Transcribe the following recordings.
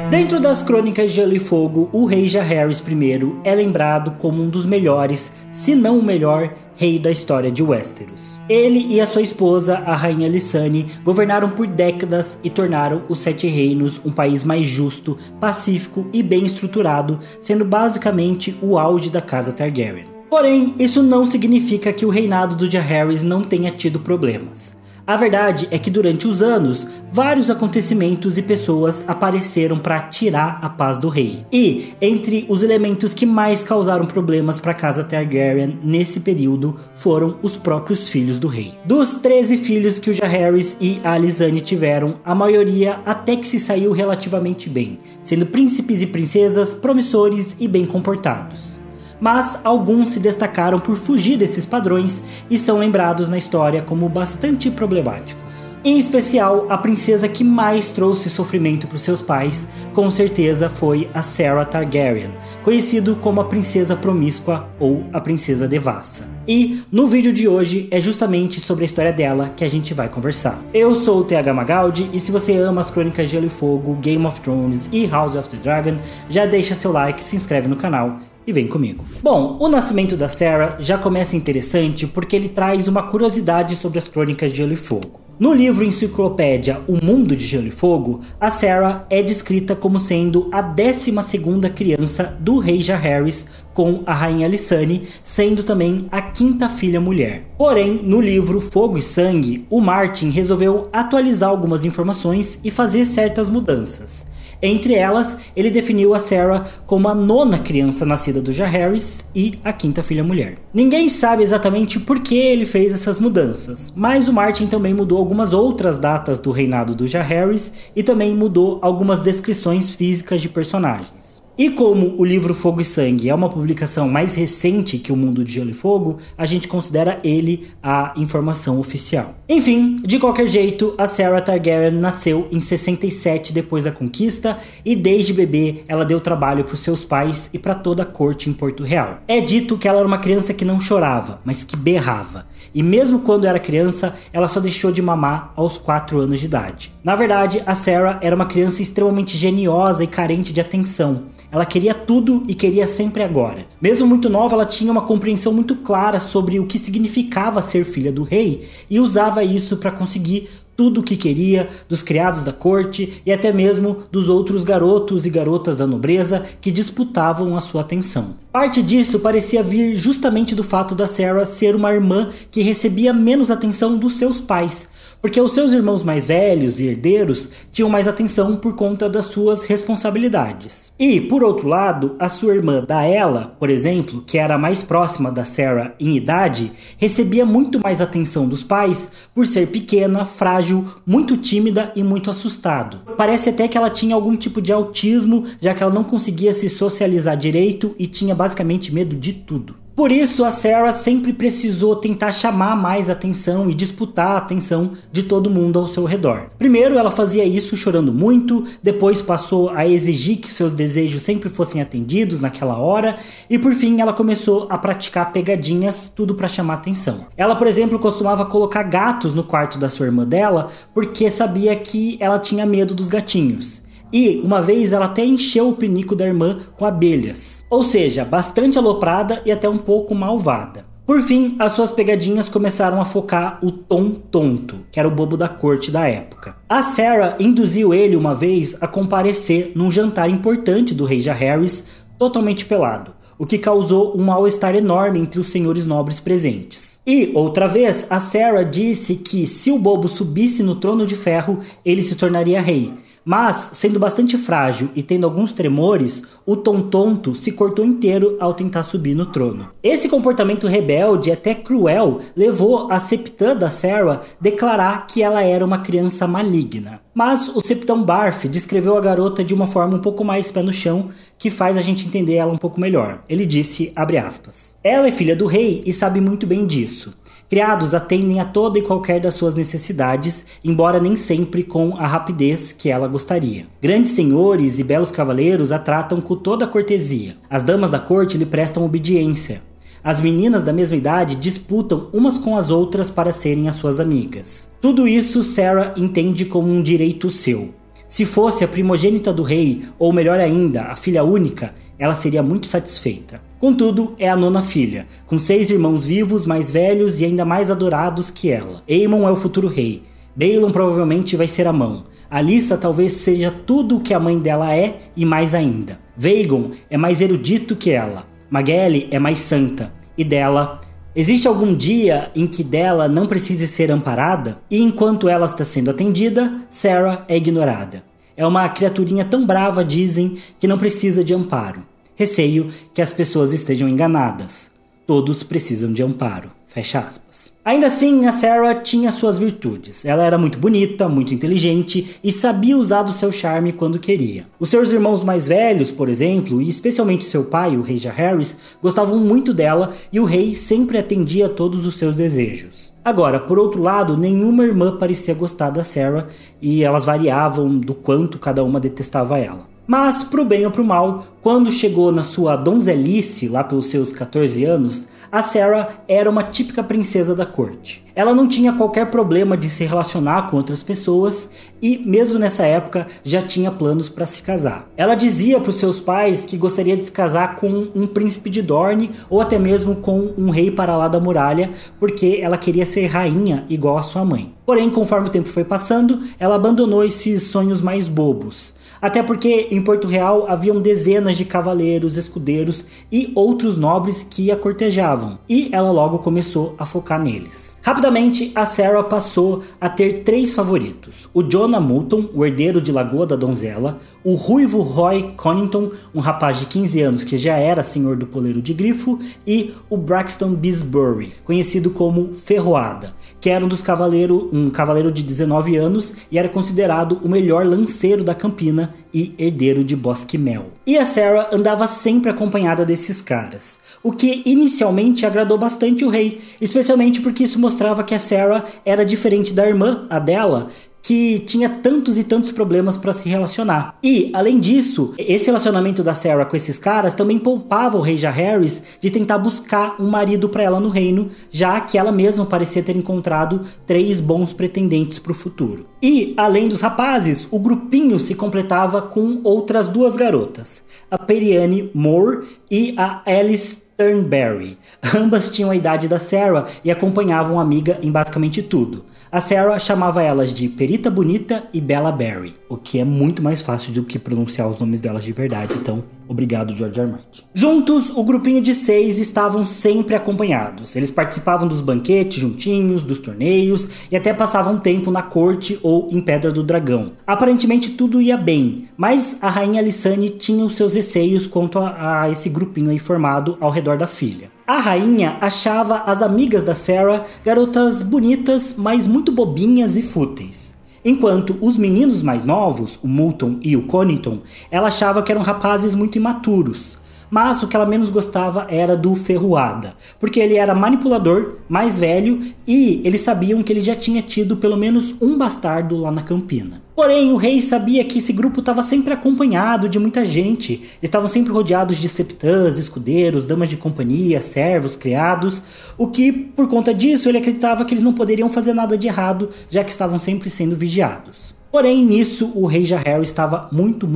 Dentro das Crônicas de Gelo e Fogo, o rei Jaehaerys I é lembrado como um dos melhores, se não o melhor, rei da história de Westeros. Ele e a sua esposa, a rainha Lysane, governaram por décadas e tornaram os Sete Reinos um país mais justo, pacífico e bem estruturado, sendo basicamente o auge da casa Targaryen. Porém, isso não significa que o reinado do Jaehaerys não tenha tido problemas. A verdade é que durante os anos, vários acontecimentos e pessoas apareceram para tirar a paz do rei. E, entre os elementos que mais causaram problemas para a casa Targaryen nesse período, foram os próprios filhos do rei. Dos 13 filhos que o Jaehaerys e a Lysane tiveram, a maioria até que se saiu relativamente bem, sendo príncipes e princesas promissores e bem comportados. Mas alguns se destacaram por fugir desses padrões e são lembrados na história como bastante problemáticos. Em especial, a princesa que mais trouxe sofrimento para os seus pais, com certeza foi a Serra Targaryen, conhecido como a princesa promíscua ou a princesa devassa. E no vídeo de hoje é justamente sobre a história dela que a gente vai conversar. Eu sou o TH Magaldi e se você ama as Crônicas de Gelo e Fogo, Game of Thrones e House of the Dragon, já deixa seu like, se inscreve no canal e vem comigo. Bom, o nascimento da Serra já começa interessante porque ele traz uma curiosidade sobre as Crônicas de Gelo e Fogo. No livro enciclopédia O Mundo de Gelo e Fogo, a Serra é descrita como sendo a 12ª criança do rei Jaehaerys, com a rainha Lysane sendo também a 5ª filha mulher. Porém, no livro Fogo e Sangue, o Martin resolveu atualizar algumas informações e fazer certas mudanças. Entre elas, ele definiu a Serra como a 9ª criança nascida do Jaehaerys e a 5ª filha mulher. Ninguém sabe exatamente por que ele fez essas mudanças, mas o Martin também mudou algumas outras datas do reinado do Jaehaerys e também mudou algumas descrições físicas de personagens. E como o livro Fogo e Sangue é uma publicação mais recente que o Mundo de Gelo e Fogo, a gente considera ele a informação oficial. Enfim, de qualquer jeito, a Serra Targaryen nasceu em 67 depois da conquista e desde bebê ela deu trabalho para os seus pais e para toda a corte em Porto Real. É dito que ela era uma criança que não chorava, mas que berrava. E mesmo quando era criança, ela só deixou de mamar aos 4 anos de idade. Na verdade, a Serra era uma criança extremamente geniosa e carente de atenção. Ela queria tudo e queria sempre agora. Mesmo muito nova, ela tinha uma compreensão muito clara sobre o que significava ser filha do rei e usava isso para conseguir tudo o que queria dos criados da corte e até mesmo dos outros garotos e garotas da nobreza que disputavam a sua atenção. Parte disso parecia vir justamente do fato da Serra ser uma irmã que recebia menos atenção dos seus pais, porque os seus irmãos mais velhos e herdeiros tinham mais atenção por conta das suas responsabilidades. E, por outro lado, a sua irmã Daella, por exemplo, que era a mais próxima da Serra em idade, recebia muito mais atenção dos pais por ser pequena, frágil, muito tímida e muito assustada. Parece até que ela tinha algum tipo de autismo, já que ela não conseguia se socializar direito e tinha basicamente medo de tudo. Por isso, a Serra sempre precisou tentar chamar mais atenção e disputar a atenção de todo mundo ao seu redor. Primeiro, ela fazia isso chorando muito, depois passou a exigir que seus desejos sempre fossem atendidos naquela hora, e por fim ela começou a praticar pegadinhas, tudo para chamar atenção. Ela, por exemplo, costumava colocar gatos no quarto da sua irmã dela, porque sabia que ela tinha medo dos gatinhos. E, uma vez, ela até encheu o pinico da irmã com abelhas. Ou seja, bastante aloprada e até um pouco malvada. Por fim, as suas pegadinhas começaram a focar o Tom Tonto, que era o bobo da corte da época. A Serra induziu ele uma vez a comparecer num jantar importante do rei Jaehaerys, totalmente pelado, o que causou um mal-estar enorme entre os senhores nobres presentes. E, outra vez, a Serra disse que se o bobo subisse no trono de ferro, ele se tornaria rei. Mas, sendo bastante frágil e tendo alguns tremores, o Tom Tonto se cortou inteiro ao tentar subir no trono. Esse comportamento rebelde e até cruel levou a Septã da Serra declarar que ela era uma criança maligna. Mas o Septão Barf descreveu a garota de uma forma um pouco mais pé no chão, que faz a gente entender ela um pouco melhor. Ele disse, abre aspas, ela é filha do rei e sabe muito bem disso. Criados atendem a toda e qualquer das suas necessidades, embora nem sempre com a rapidez que ela gostaria. Grandes senhores e belos cavaleiros a tratam com toda a cortesia. As damas da corte lhe prestam obediência. As meninas da mesma idade disputam umas com as outras para serem as suas amigas. Tudo isso Serra entende como um direito seu. Se fosse a primogênita do rei, ou melhor ainda, a filha única, ela seria muito satisfeita. Contudo, é a 9ª filha, com 6 irmãos vivos, mais velhos e ainda mais adorados que ela. Aemon é o futuro rei. Balon provavelmente vai ser a mão. Alyssa talvez seja tudo o que a mãe dela é e mais ainda. Vagon é mais erudito que ela. Magali é mais santa. E dela... Existe algum dia em que dela não precise ser amparada? E enquanto ela está sendo atendida, Sarah é ignorada. É uma criaturinha tão brava, dizem, que não precisa de amparo. Receio que as pessoas estejam enganadas. Todos precisam de amparo. Fecha aspas. Ainda assim, a Sarah tinha suas virtudes. Ela era muito bonita, muito inteligente e sabia usar do seu charme quando queria. Os seus irmãos mais velhos, por exemplo, e especialmente seu pai, o rei Jaehaerys, gostavam muito dela e o rei sempre atendia a todos os seus desejos. Agora, por outro lado, nenhuma irmã parecia gostar da Sarah e elas variavam do quanto cada uma detestava ela. Mas, pro bem ou pro mal, quando chegou na sua donzelice, lá pelos seus 14 anos, a Sarah era uma típica princesa da corte. Ela não tinha qualquer problema de se relacionar com outras pessoas e, mesmo nessa época, já tinha planos para se casar. Ela dizia para os seus pais que gostaria de se casar com um príncipe de Dorne ou até mesmo com um rei para lá da muralha, porque ela queria ser rainha igual a sua mãe. Porém, conforme o tempo foi passando, ela abandonou esses sonhos mais bobos. Até porque em Porto Real haviam dezenas de cavaleiros, escudeiros e outros nobres que a cortejavam, e ela logo começou a focar neles. Rapidamente, a Sarah passou a ter 3 favoritos: o Jonah Moulton, o herdeiro de Lagoa da Donzela, o ruivo Roy Connington, um rapaz de 15 anos que já era senhor do Poleiro de Grifo, e o Braxton Beesbury, conhecido como Ferroada, que era um cavaleiro de 19 anos e era considerado o melhor lanceiro da Campina e herdeiro de Bosque Mel. E a Sarah andava sempre acompanhada desses caras, o que inicialmente agradou bastante o rei, especialmente porque isso mostrava que a Sarah era diferente da irmã, a dela, que tinha tantos e tantos problemas para se relacionar. E, além disso, esse relacionamento da Sarah com esses caras também poupava o rei Jaehaerys de tentar buscar um marido para ela no reino, já que ela mesma parecia ter encontrado 3 bons pretendentes para o futuro. E, além dos rapazes, o grupinho se completava com outras 2 garotas, a Perianne Moore e a Alice Turnberry. Ambas tinham a idade da Sarah e acompanhavam a amiga em basicamente tudo. A Sarah chamava elas de Perita Bonita e Bella Berry, o que é muito mais fácil do que pronunciar os nomes delas de verdade, então obrigado, George R. R. Martin. Juntos, o grupinho de 6 estavam sempre acompanhados. Eles participavam dos banquetes juntinhos, dos torneios e até passavam tempo na corte ou em Pedra do Dragão. Aparentemente tudo ia bem, mas a rainha Alysanne tinha os seus receios quanto a esse grupinho aí formado ao redor da filha. A rainha achava as amigas da Sarah garotas bonitas, mas muito bobinhas e fúteis. Enquanto os meninos mais novos, o Moulton e o Connington, ela achava que eram rapazes muito imaturos. Mas o que ela menos gostava era do Ferroada, porque ele era manipulador, mais velho, e eles sabiam que ele já tinha tido pelo menos um bastardo lá na Campina. Porém, o rei sabia que esse grupo estava sempre acompanhado de muita gente. Eles estavam sempre rodeados de septãs, escudeiros, damas de companhia, servos, criados, o que, por conta disso, ele acreditava que eles não poderiam fazer nada de errado, já que estavam sempre sendo vigiados. Porém, nisso, o rei Jaehaerys estava muito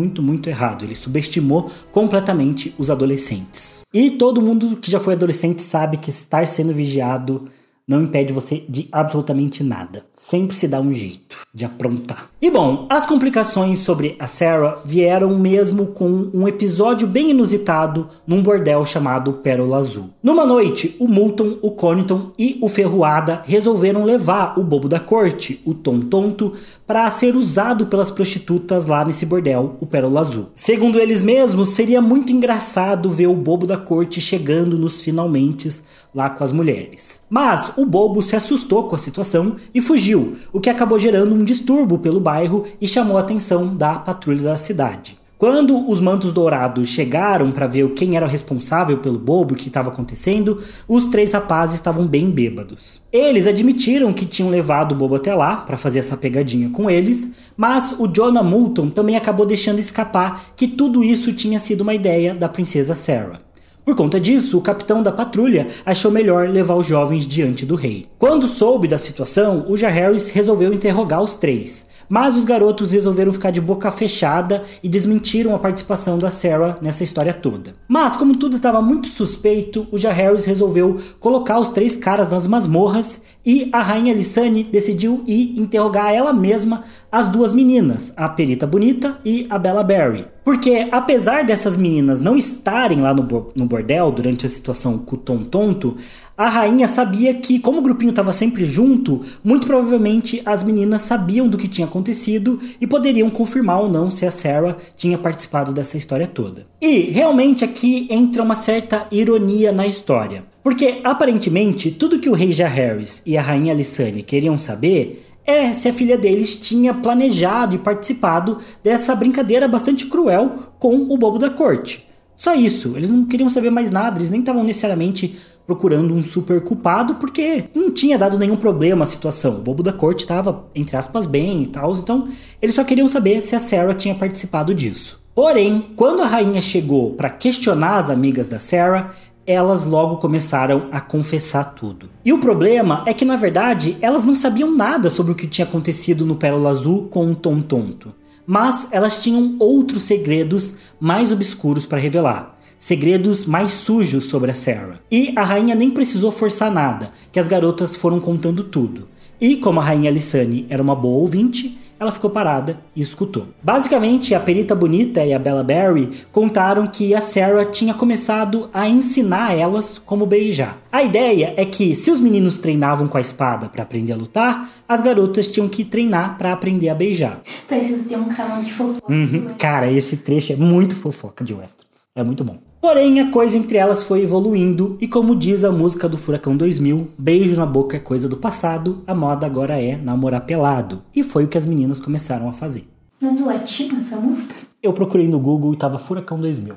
errado. Ele subestimou completamente os adolescentes. E todo mundo que já foi adolescente sabe que estar sendo vigiado não impede você de absolutamente nada. Sempre se dá um jeito de aprontar. E bom, as complicações sobre a Sarah vieram mesmo com um episódio bem inusitado num bordel chamado Pérola Azul. Numa noite, o Moulton, o Connington e o Ferroada resolveram levar o bobo da corte, o Tom Tonto, para ser usado pelas prostitutas lá nesse bordel, o Pérola Azul. Segundo eles mesmos, seria muito engraçado ver o bobo da corte chegando nos finalmentes lá com as mulheres. Mas o bobo se assustou com a situação e fugiu, o que acabou gerando um distúrbio pelo bairro e chamou a atenção da patrulha da cidade. Quando os Mantos Dourados chegaram para ver quem era o responsável pelo bobo, o que estava acontecendo, os 3 rapazes estavam bem bêbados. Eles admitiram que tinham levado o bobo até lá para fazer essa pegadinha com eles, mas o Jonah Moulton também acabou deixando escapar que tudo isso tinha sido uma ideia da princesa Sarah. Por conta disso, o capitão da patrulha achou melhor levar os jovens diante do rei. Quando soube da situação, o Jaehaerys resolveu interrogar os 3, mas os garotos resolveram ficar de boca fechada e desmentiram a participação da Sarah nessa história toda. Mas como tudo estava muito suspeito, o Jaehaerys resolveu colocar os 3 caras nas masmorras e a rainha Alysanne decidiu ir interrogar ela mesma as 2 meninas, a Perita Bonita e a Bella Barry. Porque apesar dessas meninas não estarem lá no bordel durante a situação com o Tom Tonto, a rainha sabia que, como o grupinho estava sempre junto, muito provavelmente as meninas sabiam do que tinha acontecido e poderiam confirmar ou não se a Sarah tinha participado dessa história toda. E realmente aqui entra uma certa ironia na história. Porque aparentemente tudo que o rei Jaehaerys e a rainha Alysanne queriam saber é se a filha deles tinha planejado e participado dessa brincadeira bastante cruel com o bobo da corte. Só isso, eles não queriam saber mais nada, eles nem estavam necessariamente procurando um super culpado, porque não tinha dado nenhum problema a situação. O bobo da corte estava, entre aspas, bem e tal, então eles só queriam saber se a Sarah tinha participado disso. Porém, quando a rainha chegou para questionar as amigas da Sarah, elas logo começaram a confessar tudo. E o problema é que, na verdade, elas não sabiam nada sobre o que tinha acontecido no Pérola Azul com o Tom Tonto. Mas elas tinham outros segredos mais obscuros para revelar. Segredos mais sujos sobre a Sarah. E a rainha nem precisou forçar nada, que as garotas foram contando tudo. E como a rainha Alysanne era uma boa ouvinte, ela ficou parada e escutou. Basicamente, a Perita Bonita e a Bella Barry contaram que a Sarah tinha começado a ensinar elas como beijar. A ideia é que, se os meninos treinavam com a espada para aprender a lutar, as garotas tinham que treinar para aprender a beijar. Parece que tem um canal de fofoca. Cara, esse trecho é muito fofoca de Westeros. É muito bom. Porém, a coisa entre elas foi evoluindo e, como diz a música do Furacão 2000, beijo na boca é coisa do passado, a moda agora é namorar pelado. E foi o que as meninas começaram a fazer. Não é do latino essa música? Eu procurei no Google e tava Furacão 2000.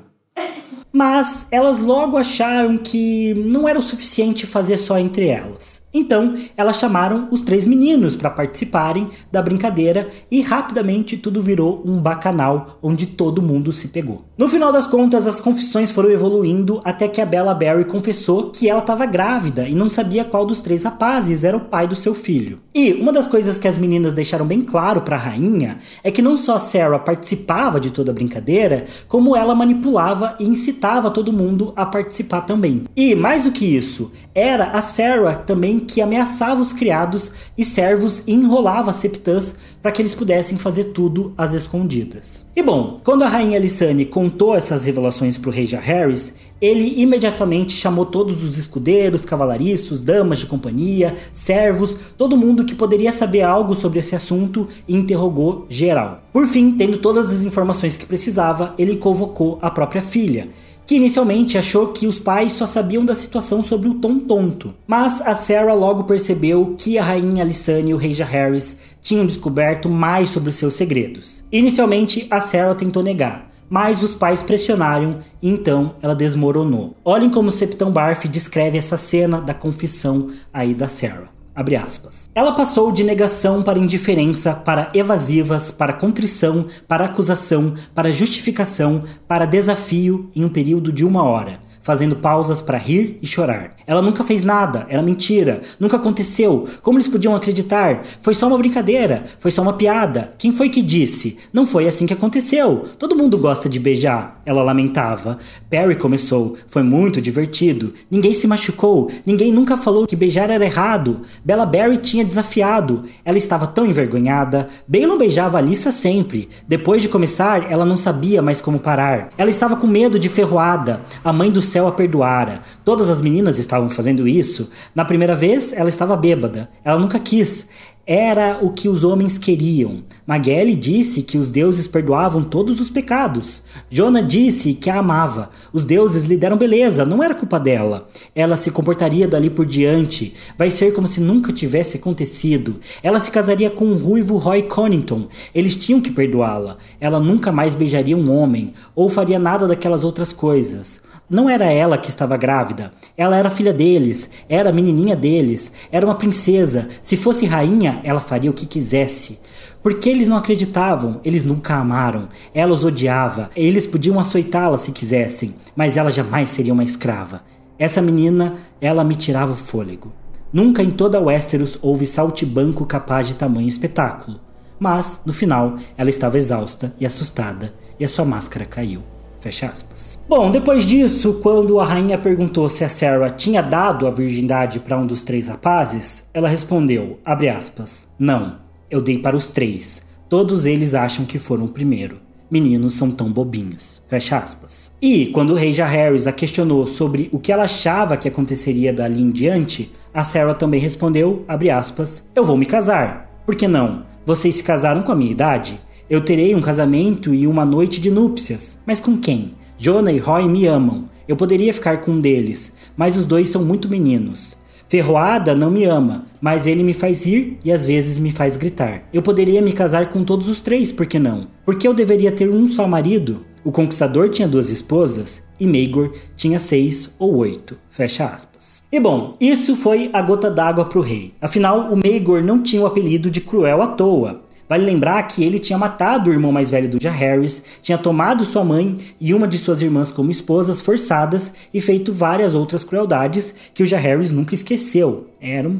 Mas elas logo acharam que não era o suficiente fazer só entre elas. Então, elas chamaram os 3 meninos para participarem da brincadeira e rapidamente tudo virou um bacanal onde todo mundo se pegou. No final das contas, as confissões foram evoluindo até que a Bella Barry confessou que ela estava grávida e não sabia qual dos 3 rapazes era o pai do seu filho. E uma das coisas que as meninas deixaram bem claro para a rainha é que não só Sarah participava de toda a brincadeira, como ela manipulava e incitava todo mundo a participar também. E mais do que isso, era a Sarah também que ameaçava os criados e servos e enrolava as septãs para que eles pudessem fazer tudo às escondidas. E bom, quando a rainha Alysanne contou essas revelações para o rei Jaehaerys, ele imediatamente chamou todos os escudeiros, cavalariços, damas de companhia, servos, todo mundo que poderia saber algo sobre esse assunto e interrogou geral. Por fim, tendo todas as informações que precisava, ele convocou a própria filha, que inicialmente achou que os pais só sabiam da situação sobre o Tom Tonto. Mas a Sarah logo percebeu que a rainha Alysanne e o rei Jaehaerys tinham descoberto mais sobre os seus segredos. Inicialmente, a Sarah tentou negar, mas os pais pressionaram e então ela desmoronou. Olhem como o Septão Barf descreve essa cena da confissão aí da Sarah. Abre aspas. Ela passou de negação para indiferença, para evasivas, para contrição, para acusação, para justificação, para desafio em um período de 1 hora, fazendo pausas para rir e chorar. Ela nunca fez nada, era mentira, nunca aconteceu. Como eles podiam acreditar? Foi só uma brincadeira, foi só uma piada. Quem foi que disse? Não foi assim que aconteceu. Todo mundo gosta de beijar, ela lamentava. Perry começou, foi muito divertido. Ninguém se machucou, ninguém nunca falou que beijar era errado. Bella Barry tinha desafiado. Ela estava tão envergonhada. Balon beijava Alyssa sempre. Depois de começar, ela não sabia mais como parar. Ela estava com medo de ferroada. A mãe do céu a perdoara. Todas as meninas estavam fazendo isso. Na primeira vez, ela estava bêbada. Ela nunca quis. Era o que os homens queriam. Magali disse que os deuses perdoavam todos os pecados. Jonah disse que a amava. Os deuses lhe deram beleza, não era culpa dela. Ela se comportaria dali por diante. Vai ser como se nunca tivesse acontecido. Ela se casaria com um ruivo Roy Connington. Eles tinham que perdoá-la. Ela nunca mais beijaria um homem, ou faria nada daquelas outras coisas. Não era ela que estava grávida. Ela era filha deles. Era a menininha deles. Era uma princesa. Se fosse rainha, ela faria o que quisesse. Porque eles não acreditavam. Eles nunca a amaram. Ela os odiava. Eles podiam açoitá-la se quisessem. Mas ela jamais seria uma escrava. Essa menina, ela me tirava o fôlego. Nunca em toda Westeros houve saltimbanco capaz de tamanho espetáculo. Mas, no final, ela estava exausta e assustada, e a sua máscara caiu. Fecha aspas. Bom, depois disso, quando a rainha perguntou se a Sarah tinha dado a virgindade para um dos 3 rapazes, ela respondeu, abre aspas, não, eu dei para os 3. Todos eles acham que foram o primeiro. Meninos são tão bobinhos. Fecha aspas. E, quando o rei Jaehaerys a questionou sobre o que ela achava que aconteceria dali em diante, a Sarah também respondeu, abre aspas, eu vou me casar. Por que não? Vocês se casaram com a minha idade? Eu terei um casamento e uma noite de núpcias. Mas com quem? Jonah e Roy me amam. Eu poderia ficar com um deles, mas os 2 são muito meninos. Ferroada não me ama, mas ele me faz rir e às vezes me faz gritar. Eu poderia me casar com todos os 3, por que não? Por que eu deveria ter um só marido? O Conquistador tinha 2 esposas e Maegor tinha 6 ou 8. Fecha aspas. E bom, isso foi a gota d'água para o rei. Afinal, o Maegor não tinha o apelido de cruel à toa. Vale lembrar que ele tinha matado o irmão mais velho do Jaehaerys, tinha tomado sua mãe e uma de suas irmãs como esposas forçadas e feito várias outras crueldades que o Jaehaerys nunca esqueceu.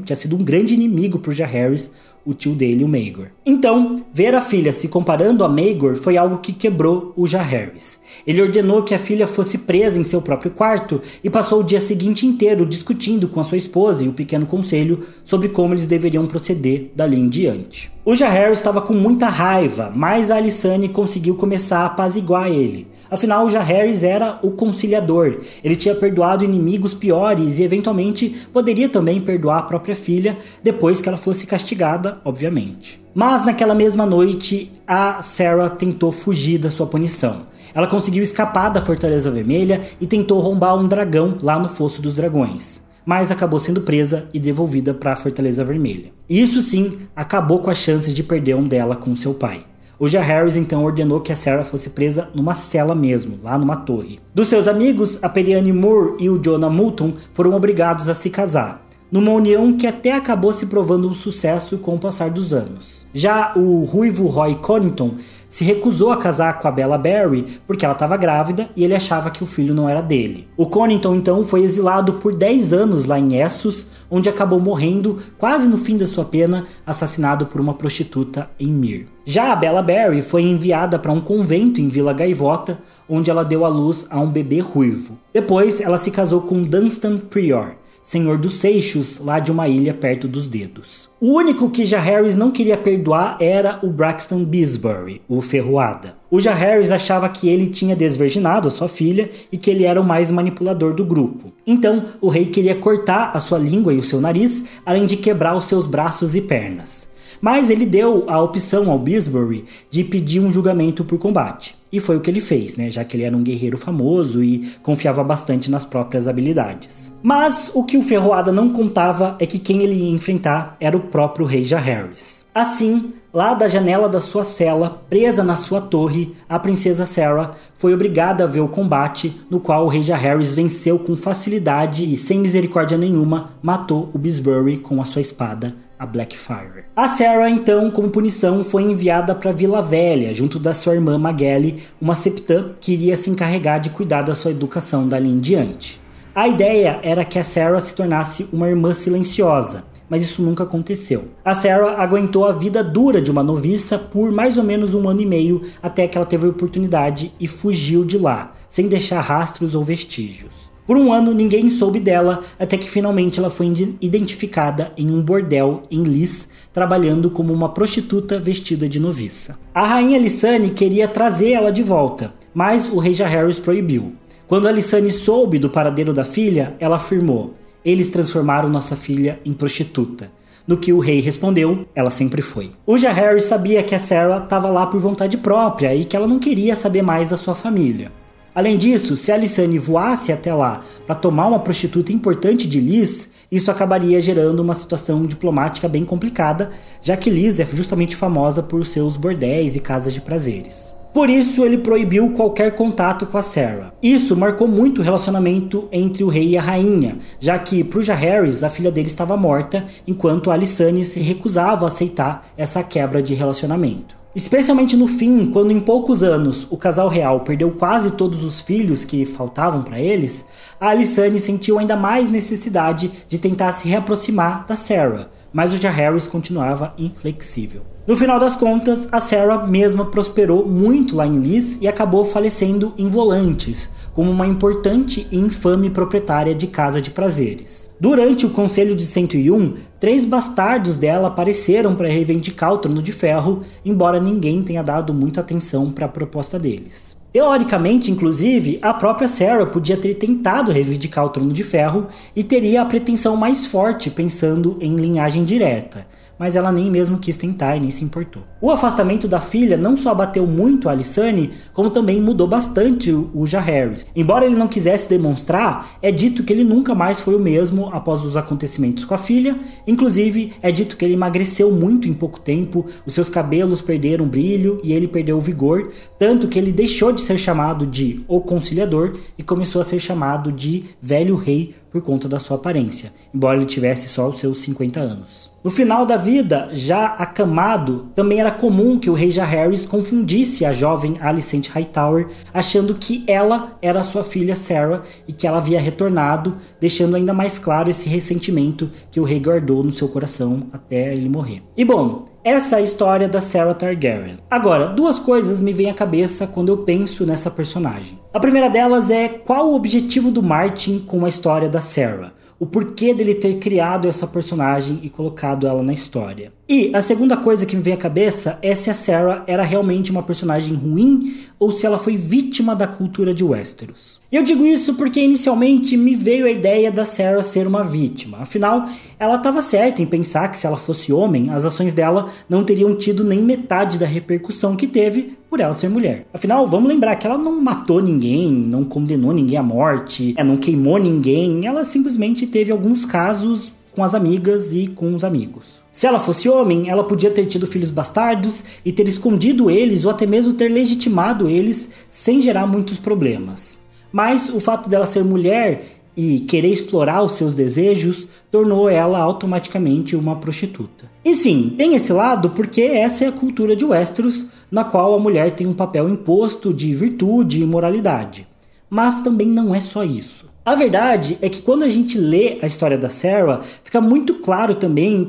Tinha sido um grande inimigo para o Jaehaerys, o tio dele, o Maegor. Então, ver a filha se comparando a Maegor foi algo que quebrou o Jaehaerys. Ele ordenou que a filha fosse presa em seu próprio quarto e passou o dia seguinte inteiro discutindo com a sua esposa e o pequeno conselho sobre como eles deveriam proceder dali em diante. O Jaehaerys estava com muita raiva, mas a Alysanne conseguiu começar a apaziguar ele. Afinal, o Jaehaerys era o conciliador. Ele tinha perdoado inimigos piores e eventualmente poderia também perdoar a própria filha depois que ela fosse castigada, obviamente. Mas naquela mesma noite, a Sarah tentou fugir da sua punição. Ela conseguiu escapar da Fortaleza Vermelha e tentou roubar um dragão lá no Fosso dos Dragões, mas acabou sendo presa e devolvida para a Fortaleza Vermelha. Isso sim, acabou com as chances de perder um dela com seu pai. O Jaehaerys então ordenou que a Sarah fosse presa numa cela mesmo, lá numa torre. Dos seus amigos, a Perianne Moore e o Jonah Moulton foram obrigados a se casar, numa união que até acabou se provando um sucesso com o passar dos anos. Já o ruivo Roy Connington se recusou a casar com a Bella Barry porque ela estava grávida e ele achava que o filho não era dele. O Connington então foi exilado por 10 anos lá em Essos, onde acabou morrendo quase no fim da sua pena, assassinado por uma prostituta em Myr. Já a Bella Barry foi enviada para um convento em Vila Gaivota, onde ela deu à luz a um bebê ruivo. Depois ela se casou com Dunstan Prior, senhor dos Seixos, lá de uma ilha perto dos Dedos. O único que Jaehaerys não queria perdoar era o Braxton Beesbury, o Ferroada. O Jaehaerys achava que ele tinha desvirginado a sua filha e que ele era o mais manipulador do grupo. Então, o rei queria cortar a sua língua e o seu nariz, além de quebrar os seus braços e pernas. Mas ele deu a opção ao Beesbury de pedir um julgamento por combate. E foi o que ele fez, né? Já que ele era um guerreiro famoso e confiava bastante nas próprias habilidades. Mas o que o Ferroada não contava é que quem ele ia enfrentar era o próprio rei Jaehaerys. Assim, lá da janela da sua cela, presa na sua torre, a princesa Sarah foi obrigada a ver o combate, no qual o rei Jaehaerys venceu com facilidade e sem misericórdia nenhuma, matou o Beesbury com a sua espada, a Blackfyre. A Sarah, então, como punição, foi enviada para Vila Velha, junto da sua irmã Magelle, uma septã que iria se encarregar de cuidar da sua educação dali em diante. A ideia era que a Sarah se tornasse uma irmã silenciosa, mas isso nunca aconteceu. A Sarah aguentou a vida dura de uma noviça por mais ou menos 1 ano e meio, até que ela teve a oportunidade e fugiu de lá, sem deixar rastros ou vestígios. Por 1 ano ninguém soube dela, até que finalmente ela foi identificada em um bordel em Lys, trabalhando como uma prostituta vestida de noviça. A rainha Alysanne queria trazer ela de volta, mas o rei Jaehaerys proibiu. Quando Alysanne soube do paradeiro da filha, ela afirmou: "Eles transformaram nossa filha em prostituta." No que o rei respondeu: "Ela sempre foi." O Jaehaerys sabia que a Sarah estava lá por vontade própria e que ela não queria saber mais da sua família. Além disso, se a Alysanne voasse até lá para tomar uma prostituta importante de Lys, isso acabaria gerando uma situação diplomática bem complicada, já que Lys é justamente famosa por seus bordéis e casas de prazeres. Por isso, ele proibiu qualquer contato com a Sarah. Isso marcou muito o relacionamento entre o rei e a rainha, já que, para o Jaehaerys, a filha dele estava morta, enquanto a Alysanne se recusava a aceitar essa quebra de relacionamento. Especialmente no fim, quando em poucos anos o casal real perdeu quase todos os filhos que faltavam para eles, a Alysanne sentiu ainda mais necessidade de tentar se reaproximar da Sarah, mas o Jaehaerys continuava inflexível. No final das contas, a Sarah mesma prosperou muito lá em Lys e acabou falecendo em Volantis, como uma importante e infame proprietária de casa de prazeres. Durante o Conselho de 101, 3 bastardos dela apareceram para reivindicar o Trono de Ferro, embora ninguém tenha dado muita atenção para a proposta deles. Teoricamente, inclusive, a própria Sarah podia ter tentado reivindicar o Trono de Ferro e teria a pretensão mais forte pensando em linhagem direta, mas ela nem mesmo quis tentar e nem se importou. O afastamento da filha não só abateu muito a Alysanne, como também mudou bastante o Jaehaerys. Embora ele não quisesse demonstrar, é dito que ele nunca mais foi o mesmo após os acontecimentos com a filha. Inclusive, é dito que ele emagreceu muito em pouco tempo, os seus cabelos perderam brilho e ele perdeu o vigor, tanto que ele deixou de ser chamado de O Conciliador e começou a ser chamado de Velho Rei por conta da sua aparência, embora ele tivesse só os seus 50 anos. No final da vida, já acamado, também era comum que o rei Jaehaerys confundisse a jovem Alicent Hightower, achando que ela era sua filha Sarah e que ela havia retornado, deixando ainda mais claro esse ressentimento que o rei guardou no seu coração até ele morrer. E bom, essa é a história da Sarah Targaryen. Agora, 2 coisas me vêm à cabeça quando eu penso nessa personagem. A primeira delas é qual o objetivo do Martin com a história da Sarah. O porquê dele ter criado essa personagem e colocado ela na história. E a segunda coisa que me vem à cabeça é se a Sarah era realmente uma personagem ruim ou se ela foi vítima da cultura de Westeros. E eu digo isso porque inicialmente me veio a ideia da Sarah ser uma vítima. Afinal, ela estava certa em pensar que se ela fosse homem, as ações dela não teriam tido nem metade da repercussão que teve por ela ser mulher. Afinal, vamos lembrar que ela não matou ninguém, não condenou ninguém à morte, não queimou ninguém, ela simplesmente teve alguns casos com as amigas e com os amigos. Se ela fosse homem, ela podia ter tido filhos bastardos e ter escondido eles ou até mesmo ter legitimado eles sem gerar muitos problemas. Mas o fato dela ser mulher e querer explorar os seus desejos tornou ela automaticamente uma prostituta. E sim, tem esse lado porque essa é a cultura de Westeros, na qual a mulher tem um papel imposto de virtude e moralidade. Mas também não é só isso. A verdade é que quando a gente lê a história da Sarah, fica muito claro também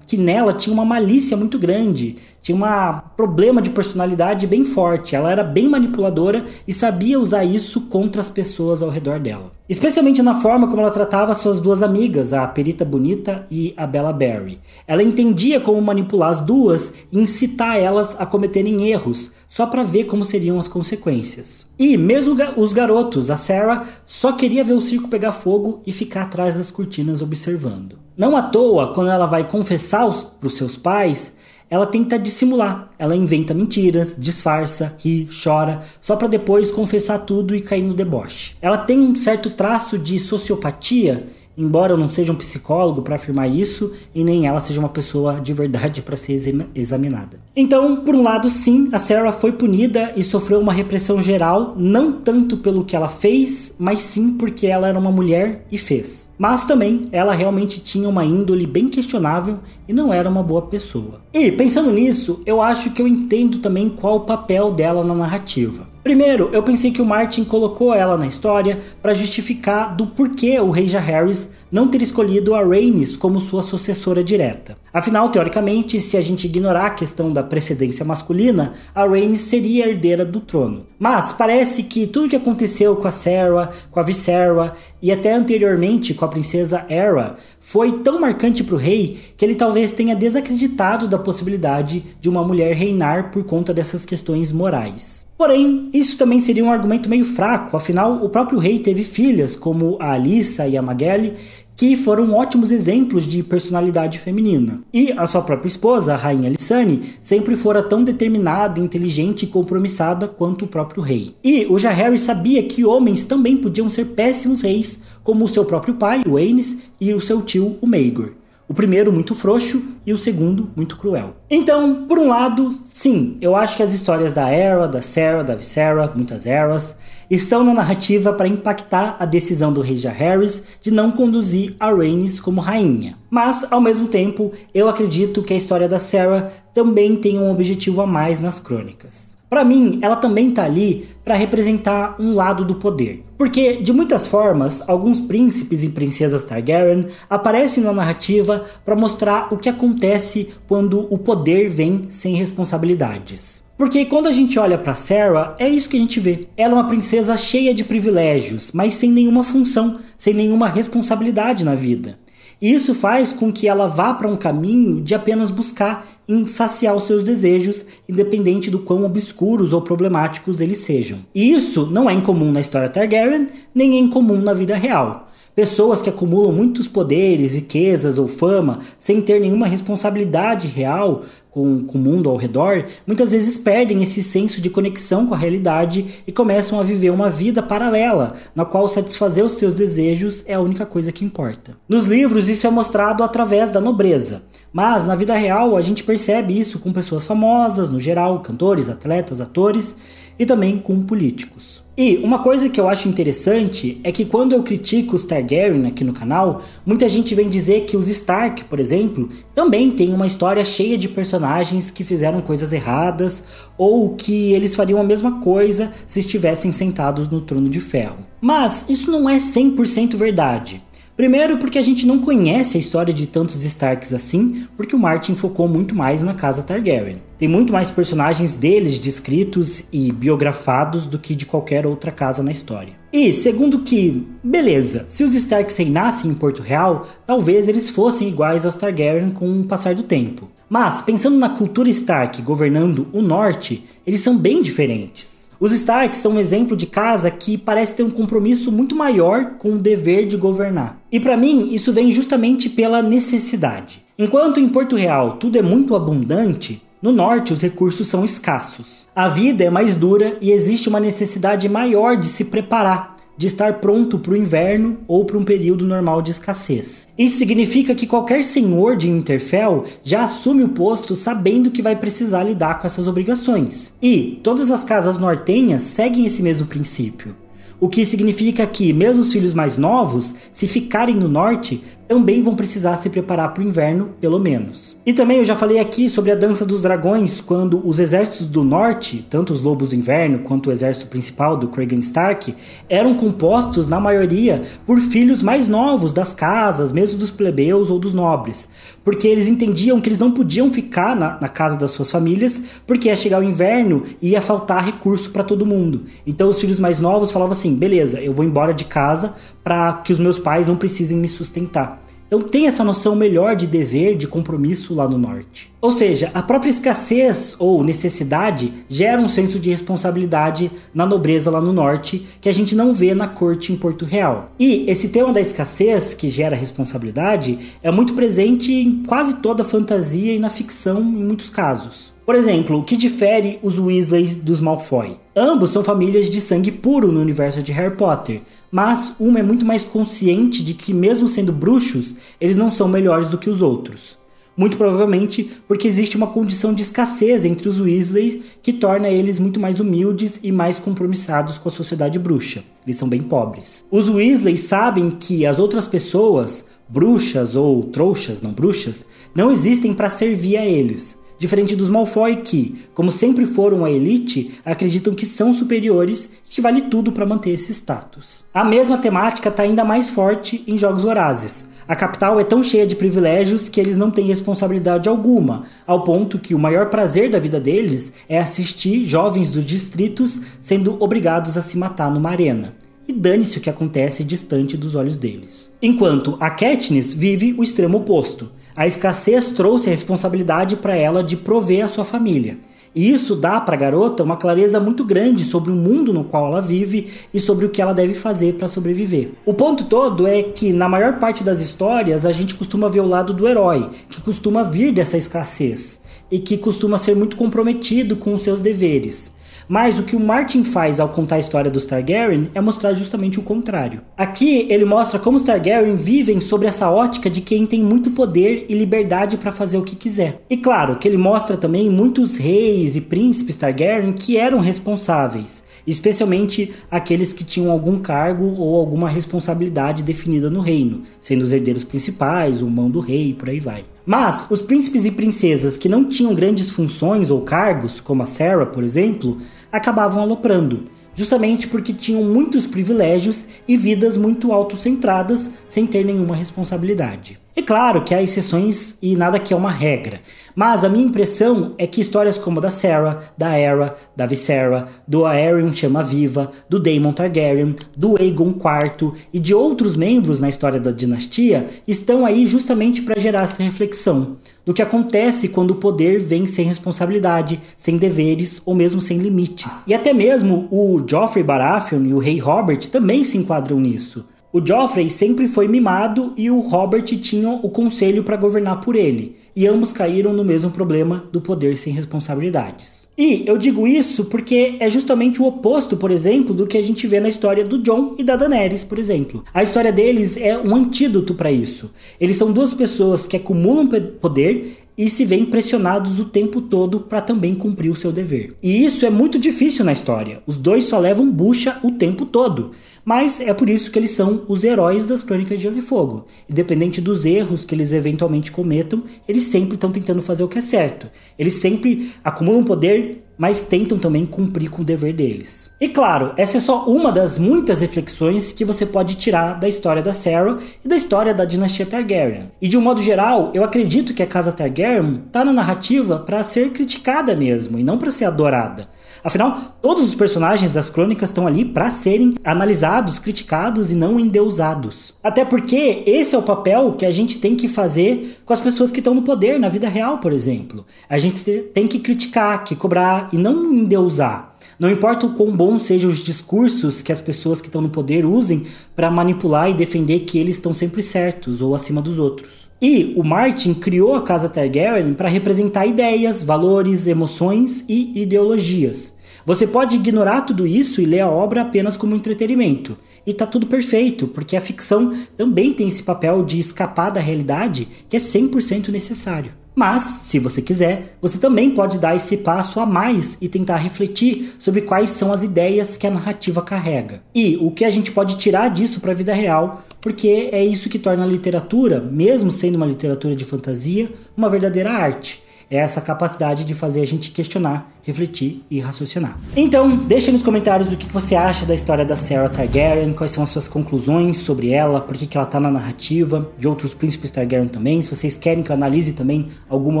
que nela tinha uma malícia muito grande, tinha um problema de personalidade bem forte, ela era bem manipuladora e sabia usar isso contra as pessoas ao redor dela. Especialmente na forma como ela tratava suas 2 amigas, a Perita Bonita e a Bella Barry. Ela entendia como manipular as duas e incitar elas a cometerem erros, só para ver como seriam as consequências. E mesmo os garotos, a Sarah só queria ver o circo pegar fogo e ficar atrás das cortinas observando. Não à toa, quando ela vai confessar para os seus pais, ela tenta dissimular, ela inventa mentiras, disfarça, ri, chora, só para depois confessar tudo e cair no deboche. Ela tem um certo traço de sociopatia, embora eu não seja um psicólogo para afirmar isso, e nem ela seja uma pessoa de verdade para ser examinada. Então, por um lado, sim, a Sarah foi punida e sofreu uma repressão geral, não tanto pelo que ela fez, mas sim porque ela era uma mulher e fez. Mas também, ela realmente tinha uma índole bem questionável e não era uma boa pessoa. E, pensando nisso, eu acho que eu entendo também qual o papel dela na narrativa. Primeiro, eu pensei que o Martin colocou ela na história para justificar do porquê o rei Jaehaerys não ter escolhido a Rhaenys como sua sucessora direta. Afinal, teoricamente, se a gente ignorar a questão da precedência masculina, a Rhaenys seria a herdeira do trono. Mas parece que tudo que aconteceu com a Sarah, com a Visera e até anteriormente com a princesa Aera foi tão marcante para o rei que ele talvez tenha desacreditado da possibilidade de uma mulher reinar por conta dessas questões morais. Porém, isso também seria um argumento meio fraco, afinal o próprio rei teve filhas como a Alyssa e a Magelle, que foram ótimos exemplos de personalidade feminina. E a sua própria esposa, a rainha Alysanne, sempre fora tão determinada, inteligente e compromissada quanto o próprio rei. E o Jaehaerys sabia que homens também podiam ser péssimos reis, como o seu próprio pai, o Aenys, e o seu tio, o Maegor. O primeiro muito frouxo e o segundo muito cruel. Então, por um lado, sim, eu acho que as histórias da Aera, da Sarah, da Visera, muitas eras, estão na narrativa para impactar a decisão do rei Jaehaerys de não conduzir a Rhaenys como rainha. Mas, ao mesmo tempo, eu acredito que a história da Sarah também tem um objetivo a mais nas crônicas. Para mim, ela também tá ali para representar um lado do poder. Porque, de muitas formas, alguns príncipes e princesas Targaryen aparecem na narrativa para mostrar o que acontece quando o poder vem sem responsabilidades. Porque quando a gente olha para Sarah, é isso que a gente vê. Ela é uma princesa cheia de privilégios, mas sem nenhuma função, sem nenhuma responsabilidade na vida. E isso faz com que ela vá para um caminho de apenas buscar saciar os seus desejos, independente do quão obscuros ou problemáticos eles sejam. E isso não é incomum na história Targaryen, nem é incomum na vida real. Pessoas que acumulam muitos poderes, riquezas ou fama sem ter nenhuma responsabilidade real com o mundo ao redor, muitas vezes perdem esse senso de conexão com a realidade e começam a viver uma vida paralela, na qual satisfazer os seus desejos é a única coisa que importa. Nos livros isso é mostrado através da nobreza, mas na vida real a gente percebe isso com pessoas famosas, no geral, cantores, atletas, atores e também com políticos. E uma coisa que eu acho interessante é que quando eu critico os Targaryen aqui no canal, muita gente vem dizer que os Stark, por exemplo, também têm uma história cheia de personagens que fizeram coisas erradas ou que eles fariam a mesma coisa se estivessem sentados no trono de ferro. Mas isso não é 100% verdade. Primeiro porque a gente não conhece a história de tantos Starks assim, porque o Martin focou muito mais na casa Targaryen. Tem muito mais personagens deles descritos e biografados do que de qualquer outra casa na história. E segundo que, beleza, se os Starks reinassem em Porto Real, talvez eles fossem iguais aos Targaryen com o passar do tempo. Mas, pensando na cultura Stark governando o norte, eles são bem diferentes. Os Stark são um exemplo de casa que parece ter um compromisso muito maior com o dever de governar. E para mim, isso vem justamente pela necessidade. Enquanto em Porto Real tudo é muito abundante, no norte os recursos são escassos. A vida é mais dura e existe uma necessidade maior de se preparar, de estar pronto para o inverno ou para um período normal de escassez. Isso significa que qualquer senhor de Winterfell já assume o posto sabendo que vai precisar lidar com essas obrigações. E todas as casas nortenhas seguem esse mesmo princípio. O que significa que, mesmo os filhos mais novos, se ficarem no norte, também vão precisar se preparar para o inverno, pelo menos. E também eu já falei aqui sobre a Dança dos Dragões, quando os exércitos do norte, tanto os Lobos do Inverno quanto o exército principal do Cregan Stark, eram compostos, na maioria, por filhos mais novos das casas, mesmo dos plebeus ou dos nobres, porque eles entendiam que eles não podiam ficar na casa das suas famílias, porque ia chegar o inverno e ia faltar recurso para todo mundo. Então os filhos mais novos falavam assim, beleza, eu vou embora de casa para que os meus pais não precisem me sustentar. Então tem essa noção melhor de dever, de compromisso lá no norte. Ou seja, a própria escassez ou necessidade gera um senso de responsabilidade na nobreza lá no norte que a gente não vê na corte em Porto Real. E esse tema da escassez que gera responsabilidade é muito presente em quase toda a fantasia e na ficção em muitos casos. Por exemplo, o que difere os Weasley dos Malfoy? Ambos são famílias de sangue puro no universo de Harry Potter, mas uma é muito mais consciente de que, mesmo sendo bruxos, eles não são melhores do que os outros. Muito provavelmente porque existe uma condição de escassez entre os Weasley que torna eles muito mais humildes e mais compromissados com a sociedade bruxa. Eles são bem pobres. Os Weasley sabem que as outras pessoas, bruxas ou trouxas, não bruxas, não existem para servir a eles. Diferente dos Malfoy que, como sempre foram a elite, acreditam que são superiores e que vale tudo para manter esse status. A mesma temática está ainda mais forte em Jogos Vorazes. A capital é tão cheia de privilégios que eles não têm responsabilidade alguma, ao ponto que o maior prazer da vida deles é assistir jovens dos distritos sendo obrigados a se matar numa arena. E dane-se o que acontece distante dos olhos deles. Enquanto a Katniss vive o extremo oposto. A escassez trouxe a responsabilidade para ela de prover a sua família. E isso dá para a garota uma clareza muito grande sobre o mundo no qual ela vive e sobre o que ela deve fazer para sobreviver. O ponto todo é que, na maior parte das histórias, a gente costuma ver o lado do herói, que costuma vir dessa escassez e que costuma ser muito comprometido com os seus deveres. Mas o que o Martin faz ao contar a história dos Targaryen é mostrar justamente o contrário. Aqui ele mostra como os Targaryen vivem sobre essa ótica de quem tem muito poder e liberdade para fazer o que quiser. E claro que ele mostra também muitos reis e príncipes Targaryen que eram responsáveis, especialmente aqueles que tinham algum cargo ou alguma responsabilidade definida no reino, sendo os herdeiros principais, o mão do rei e por aí vai. Mas os príncipes e princesas que não tinham grandes funções ou cargos, como a Sarah, por exemplo, acabavam aloprando, justamente porque tinham muitos privilégios e vidas muito autocentradas sem ter nenhuma responsabilidade. É claro que há exceções e nada que é uma regra, mas a minha impressão é que histórias como a da Sarah, da Aera, da Visera, do Aerion Chama-Viva, do Daemon Targaryen, do Aegon IV e de outros membros na história da dinastia estão aí justamente para gerar essa reflexão do que acontece quando o poder vem sem responsabilidade, sem deveres ou mesmo sem limites. E até mesmo o Joffrey Baratheon e o rei Robert também se enquadram nisso. O Joffrey sempre foi mimado e o Robert tinha o conselho para governar por ele, e ambos caíram no mesmo problema do poder sem responsabilidades. E eu digo isso porque é justamente o oposto, por exemplo, do que a gente vê na história do Jon e da Daenerys, por exemplo. A história deles é um antídoto para isso. Eles são duas pessoas que acumulam poder e se veem pressionados o tempo todo para também cumprir o seu dever. E isso é muito difícil na história. Os dois só levam bucha o tempo todo. Mas é por isso que eles são os heróis das Crônicas de Gelo e Fogo. Independente dos erros que eles eventualmente cometam, eles sempre estão tentando fazer o que é certo. Eles sempre acumulam poder, mas tentam também cumprir com o dever deles. E claro, essa é só uma das muitas reflexões que você pode tirar da história da Sarah e da história da dinastia Targaryen. E de um modo geral, eu acredito que a casa Targaryen está na narrativa para ser criticada mesmo, e não para ser adorada. Afinal, todos os personagens das crônicas estão ali para serem analisados, criticados e não endeusados. Até porque esse é o papel que a gente tem que fazer com as pessoas que estão no poder na vida real, por exemplo. A gente tem que criticar, que cobrar e não endeusar. Não importa o quão bons sejam os discursos que as pessoas que estão no poder usem para manipular e defender que eles estão sempre certos ou acima dos outros. E o Martin criou a casa Targaryen para representar ideias, valores, emoções e ideologias. Você pode ignorar tudo isso e ler a obra apenas como entretenimento. E tá tudo perfeito, porque a ficção também tem esse papel de escapar da realidade que é 100% necessário. Mas, se você quiser, você também pode dar esse passo a mais e tentar refletir sobre quais são as ideias que a narrativa carrega. E o que a gente pode tirar disso para a vida real, porque é isso que torna a literatura, mesmo sendo uma literatura de fantasia, uma verdadeira arte. É essa capacidade de fazer a gente questionar, refletir e raciocinar. Então, deixa nos comentários o que você acha da história da Sarah Targaryen, quais são as suas conclusões sobre ela, por que ela tá na narrativa, de outros príncipes Targaryen também. Se vocês querem que eu analise também alguma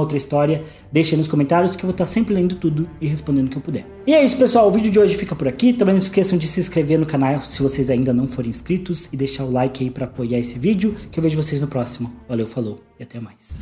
outra história, deixa nos comentários que eu vou estar sempre lendo tudo e respondendo o que eu puder. E é isso, pessoal, o vídeo de hoje fica por aqui. Também não esqueçam de se inscrever no canal se vocês ainda não forem inscritos e deixar o like aí para apoiar esse vídeo, que eu vejo vocês no próximo. Valeu, falou e até mais.